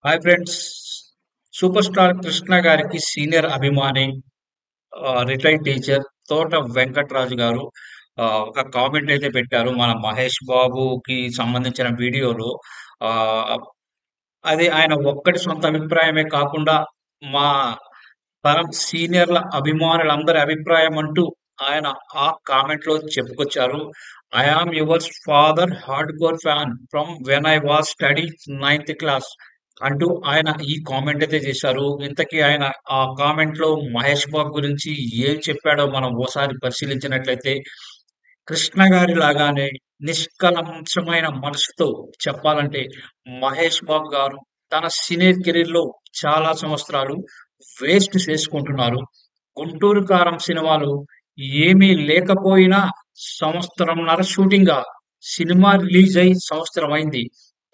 Hi friends. Super star Krishna గారికి senior అభిమాని, retired teacher తోట వెంకట్రాజు గారు ఒక కామెంట్ అయితే పెట్టారు. మన మహేష్ బాబుకి సంబంధించిన వీడియోలో. ఆహ్, అది ఆయన ఒక్కడి సొంత అభిప్రాయమే కాకుండా మా తరం సీనియర్‌ల అభిమానులందరి అభిప్రాయం అంటూ ఆయన ఆ కామెంట్‌లో చెప్పుకొచ్చారు. I am yours father hardcore fan from when I was studying ninth class అంటూ ఆయన ఈ కామెంట్ అయితే చేశారు. ఇంతకీ ఆయన ఆ కామెంట్‌లో మహేష్ బాబు గురించి ఏం చెప్పాడో మనం ఓసారి పరిశీలించినట్లయితే, కృష్ణ గారి లాగానే నిష్కల్మషమైన మనసుతో చెప్పాలంటే మహేష్ బాబు గారు తన సినీ కెరీర్‌లో చాలా సంవత్సరాలు వేస్ట్ చేసుకుంటున్నారు. 'గుంటూరు కారం' సినిమాలు ఏమీ లేకపోయినా సంవత్సరంన్నర షూటింగా సినిమా రిలీజ్ అయ్యి సంవత్సరం అయింది.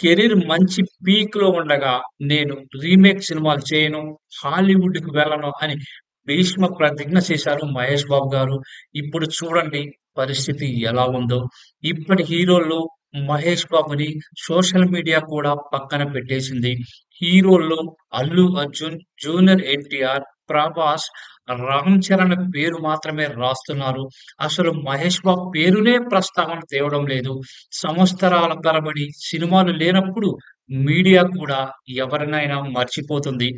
కెరీర్ మంచి పీక్‌లో ఉండగా నేను రీమేక్ సినిమాలు చేయను, హాలీవుడ్‌కి వెళ్ళను అని భీష్మ ప్రతిజ్ఞ చేశారు మహేష్ బాబు గారు. ఇప్పుడు చూడండి పరిస్థితి ఎలా ఉందో. ఇప్పటి హీరోల్లో మహేష్ బాబుని సోషల్ మీడియా కూడా పక్కన పెట్టేసింది. హీరోల్లో అల్లు అర్జున్, జూనియర్ ఎన్టీఆర్, ప్రభాస్, రామ్ చరణ్ పేరు మాత్రమే రాస్తున్నారు. అసలు మహేష్ బాబు పేరునే ప్రస్తావన తేవడం లేదు. సంవత్సరాల తరబడి సినిమాలు లేనప్పుడు మీడియా కూడా ఎవరినైనా మర్చిపోతుంది.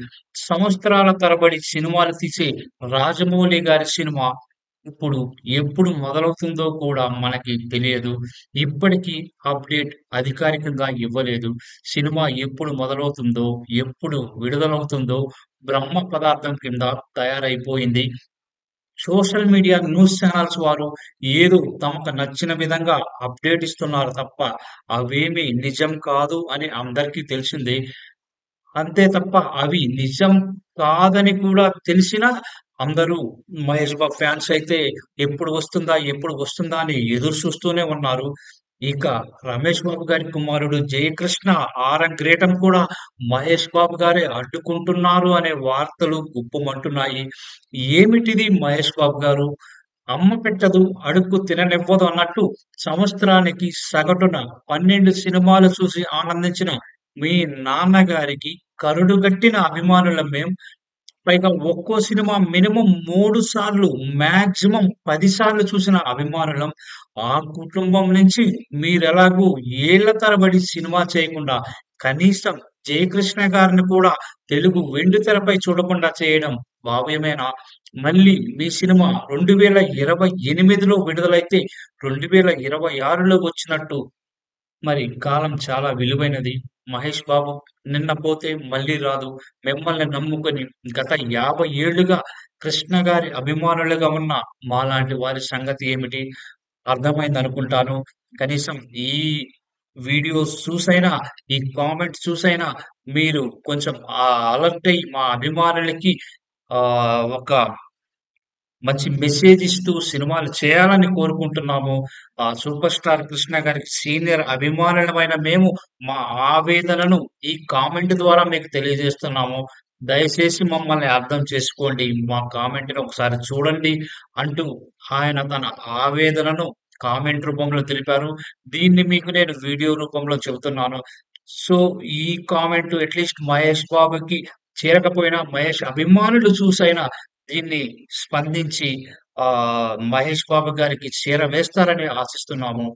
సంవత్సరాల తరబడి సినిమాలు తీసే రాజమౌళి గారి సినిమా ఇప్పుడు ఎప్పుడు మొదలవుతుందో కూడా మనకి తెలియదు. ఇప్పటికీ అప్డేట్ అధికారికంగా ఇవ్వలేదు. సినిమా ఎప్పుడు మొదలవుతుందో, ఎప్పుడు విడుదలవుతుందో బ్రహ్మ పదార్థం కింద తయారైపోయింది. సోషల్ మీడియా న్యూస్ ఛానల్స్ వారు ఏదో తమకు నచ్చిన విధంగా అప్డేట్ ఇస్తున్నారు తప్ప, అవేమీ నిజం కాదు అని అందరికీ తెలిసిందే. అంతే తప్ప అవి నిజం కాదని కూడా తెలిసినా అందరూ మహేష్ బాబు ఫ్యాన్స్ అయితే ఎప్పుడు వస్తుందా? ఎప్పుడు వస్తుందా? అని ఎదురు చూస్తూనే ఉన్నారు. ఇక రమేష్ బాబు గారి కుమారుడు జయకృష్ణ ఆరంగేటం కూడా మహేష్ బాబు గారే అడ్డుకుంటున్నారు అనే వార్తలు గుప్పుమంటున్నాయి. ఏమిటిది మహేష్ బాబు గారు? అమ్మ పెట్టదు, అడుక్కు తిననివ్వదు అన్నట్టు సంవత్సరానికి సగటున 12 సినిమాలు చూసి ఆనందించిన మీ నాన్నగారికి కరుడుగట్టిన అభిమానులం మేం. పైగా ఒక్కో సినిమా మినిమమ్ 3 సార్లు, మాక్సిమం 10 సార్లు చూసిన అభిమానులం. ఆ కుటుంబం నుంచి మీరెలాగూ ఏళ్ల తరబడి సినిమా చేయకుండా, కనీసం 'జయకృష్ణ' గారిని కూడా తెలుగు వెండితెరపై చూడకుండా చేయడం భావ్యమేనా? మళ్ళీ మీ సినిమా 2028లో విడుదలైతే 2026లో వచ్చినట్టు మరి కాలం చాలా విలువైనది. మహేష్ బాబు నిన్న పోతే మళ్ళీ రాదు. మిమ్మల్ని నమ్ముకొని గత 50 ఏళ్లుగా కృష్ణ గారి అభిమానులుగా ఉన్న మాలాంటి వారి సంగతి ఏమిటి? అర్థమైందనుకుంటాను. కనీసం ఈ వీడియోస్ చూసైనా, ఈ కామెంట్స్ చూసైనా మీరు కొంచెం అలర్ట్ అయ్యి మా అభిమానులకి ఒక మంచి మెసేజ్ ఇస్తూ సినిమాలు చేయాలని కోరుకుంటున్నాము. సూపర్ స్టార్ కృష్ణ గారికి సీనియర్ అభిమానులమైన మేము మా ఆవేదనను ఈ కామెంట్ ద్వారా మీకు తెలియజేస్తున్నాము. దయచేసి మమ్మల్ని అర్థం చేసుకోండి. మా కామెంట్‌ని ఒకసారి చూడండి అంటూ ఆయన తన ఆవేదనను కామెంట్ రూపంలో తెలిపారు. దీన్ని మీకు నేను వీడియో రూపంలో చెబుతున్నాను. సో, ఈ కామెంట్ అట్‌లీస్ట్ మహేష్ బాబుకి చేరకపోయినా మహేష్ అభిమానులు చూసైనా దీన్ని స్పందించి మహేష్ బాబు గారికి చేరవేస్తారని ఆశిస్తున్నాము.